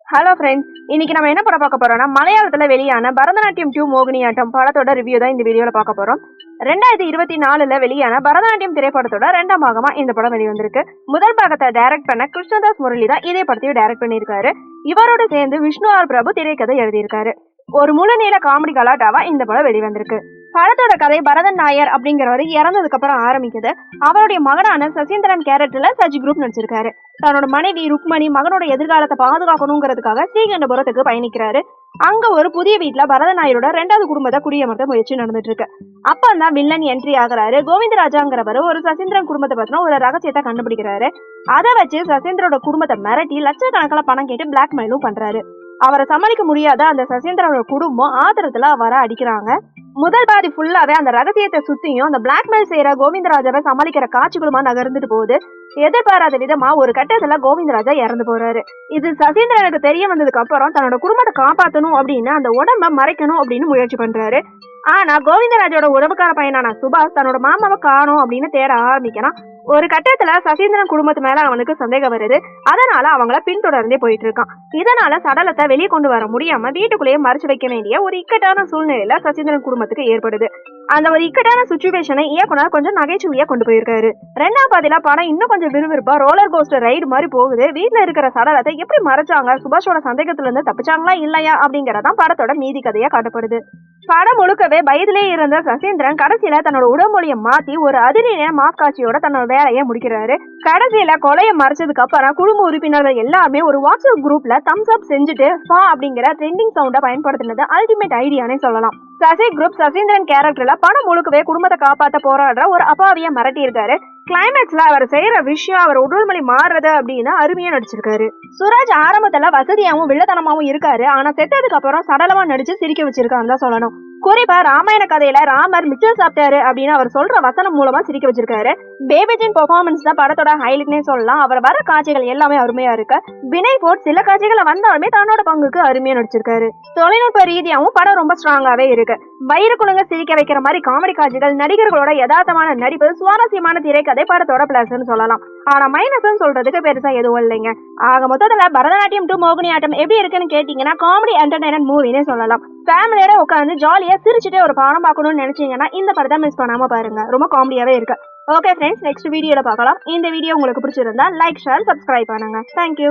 Hello friends, இன்னைக்கு நம்ம என்ன படம் பார்க்க போறோம்னா மலையாளத்துல வெளியான பரதநாட்டியம் 2 மோகினியாட்டம் படத்தோட ரிவ்யூ தான் இந்த வீடியோல பார்க்க போறோம். 2024ல வெளியான பரதநாட்டியம் திரைப்படத்தோட 2ஆம் பாகமா இந்த படம் வெளிவந்திருக்கு. முதல் பாகத்தை டைரக்ட் பண்ண கிருஷ்ணதாஸ் முரளி தான் இதே படத்தையும் டைரக்ட் பண்ணியிருக்காரு. இவரோட சேர்ந்து விஷ்ணு ஆர் பிரபு திரைக்கதை எழுதியிருக்காரு. ஒரு முழுநீள காமெடி கலாட்டாவா இந்த படம் வெளிவந்திருக்கு. படத்தோட கதை பரதன் நாயர் அப்படிங்கிறவர் இறந்ததுக்கு அப்புறம் ஆரம்பிக்குது. அவருடைய மகனான சசீந்திரன் கேரக்டர்ல சஜி குரூப் நடிச்சிருக்காரு. தன்னோட மனைவி ருக்மணி மகனோட எதிர்காலத்தை பாதுகாக்கணுங்கிறதுக்காக ஸ்ரீகண்டபுரத்துக்கு பயணிக்கிறாரு. அங்க ஒரு புதிய வீட்டுல பரதன் நாயரோட 2வது குடும்பத்தை குடியமர்த்த முயற்சி நடந்துட்டு இருக்கு. அப்பந்தான் வில்லன் என்ட்ரி ஆகுறாரு. கோவிந்தராஜாங்கிறவர் ஒரு சசீந்திரன் குடும்பத்தை பத்தின ஒரு ரகசியத்தை கண்டுபிடிக்கிறாரு. அதை வச்சு சசீந்திரோட குடும்பத்தை மிரட்டி லட்சக்கணக்கில் பணம் கேட்டு பிளாக்மெயிலும் பண்றாரு. அவரை சமாளிக்க முடியாத அந்த சசீந்திரோட குடும்பம் ஆத்திரத்துல அவரை அடிக்கிறாங்க. முதல் பாதி ஃபுல்லாவே அந்த ரகசியத்தை சுத்தியும் அந்த பிளாக்மெயில் செய்யற கோவிந்தராஜாவை சமாளிக்கிற காட்சிகளுமா நகர்ந்துட்டு போகுது. எதிர்பாராத விதமா ஒரு கட்டத்துல கோவிந்தராஜா இறந்து போறாரு. இது சசீந்திரனுக்கு தெரிய வந்ததுக்கு அப்புறம் தன்னோட குடும்பத்தை காப்பாற்றணும் அப்படின்னு அந்த உடம்ப மறைக்கணும் அப்படின்னு முயற்சி பண்றாரு. ஆனா கோவிந்தராஜோட உறவுக்கார பையனான சுபாஷ் தன்னோட மாமாவை காணோம் அப்படின்னு தேட ஆரம்பிக்கிறான். ஒரு கட்டத்துல சசீந்திரன் குடும்பத்து மேல அவனுக்கு சந்தேகம் வருது. அதனால அவங்கள பின்தொடர்ந்தே போயிட்டு இருக்கான். இதனால சடலத்தை வெளியே கொண்டு வர முடியாம வீட்டுக்குள்ளேயே மறைச்சு வைக்க வேண்டிய ஒரு இக்கட்டான சூழ்நிலையில சசீந்திரன் குடும்பத்துக்கு ஏற்படுது. அந்த ஒரு இக்கட்டான சுச்சுவேஷனை இயக்குனர் கொஞ்சம் நகைச்சுவையா கொண்டு போயிருக்காரு. 2ஆம் பாதியில படம் இன்னும் கொஞ்சம் விறுவிறுப்பா ரோலர் கோஸ்டர் ரைடு மாதிரி போகுது. வீட்டுல இருக்கிற சடலத்தை எப்படி மறைச்சாங்க, சுபாஷோட சந்தேகத்துல இருந்து தப்பிச்சாங்களா இல்லையா அப்படிங்கறதான் படத்தோட மீதி கதையா காட்டப்படுது. படம் முழுக்கவே பயத்திலே இருந்த சசீந்திரன் கடைசியில தன்னோட உடம்பொழியை மாத்தி ஒரு அதிரடியான மாஸ் காட்சியோட தன்னோட வேலையை முடிக்கிறாரு. கடைசியில கொலையை மறைச்சதுக்கு அப்புறம் குடும்ப உறுப்பினர்கள் எல்லாமே ஒரு வாட்ஸ்அப் குரூப்ல தம்ஸ் அப் செஞ்சுட்டு ஃபா அப்படிங்கிற ட்ரெண்டிங் சவுண்டை பயன்படுத்தினது அல்டிமேட் ஐடியானே சொல்லலாம். சசி குரூப் சசீந்திரன் கேரக்டர்ல படம் முழுக்கவே குடும்பத்தை காப்பாற்ற போராடுற ஒரு அப்பாவியா மிரட்டி இருக்காரு. கிளைமேக்ஸ்ல அவர் செய்யற விஷயம் அவர் உடல்மொழி மாறுறது அப்படின்னு அருமையா நடிச்சிருக்காரு. சுராஜ் ஆரம்பத்துல வசதியாவும் வில்லத்தனமாவும் இருக்காரு. ஆனா செத்ததுக்கு அப்புறம் சடலமா நடிச்சு சிரிக்க வச்சிருக்கான்னு தான் சொல்லணும். குறிப்பா ராமாயண கதையில ராமர் மிச்சர் சாப்பிட்டாரு அப்படின்னு அவர் சொல்ற வசனம் மூலமா சிரிக்க வச்சிருக்காரு. பேபிஜின் பெர்ஃபார்மன்ஸ் தான் படத்தோட ஹைலைட்னே சொல்லலாம். அவர் வர காட்சிகள் எல்லாமே அருமையா இருக்கு. வினய் போர்ட் சில காட்சிகளை வந்தாலுமே தன்னோட பங்குக்கு அருமையா நடிச்சிருக்காரு. தொழில்நுட்ப ரீதியாவும் படம் ரொம்ப ஸ்ட்ராங்காவே இருக்கு. வயிறு குழுங்க சிரிக்க வைக்கிற மாதிரி காமெடி காட்சிகள், நடிகர்களோட யதார்த்தமான நடிப்பு, சுவாரஸ்யமான திரைக்கதை படத்தோட பிளஸ்ன்னு சொல்லலாம். ஆனா மைனஸ்ன்னு சொல்றதுக்கு பெருசா எதுவும் இல்லைங்க. ஆக மொத்தத்துல பரதநாட்டியம் 2 மோகினியாட்டம் எப்படி இருக்குன்னு கேட்டீங்கன்னா காமெடி என்டர்டைன்மெண்ட் மூவினே சொல்லலாம். ஃபேமிலியோட உட்காந்து ஜாலியா சிரிச்சுட்டே ஒரு படம் பார்க்கணும்னு நினைச்சீங்கன்னா இந்த படத்தை மிஸ் பண்ணாம பாருங்க. ரொம்ப காமெடியாவே இருக்கு. ஓகே ஃப்ரெண்ட்ஸ், நெக்ஸ்ட் வீடியோல பார்க்கலாம். இந்த வீடியோ உங்களுக்கு பிடிச்சிருந்தா லைக், ஷேர், சப்ஸ்கிரைப் பண்ணுங்க. தேங்க்யூ.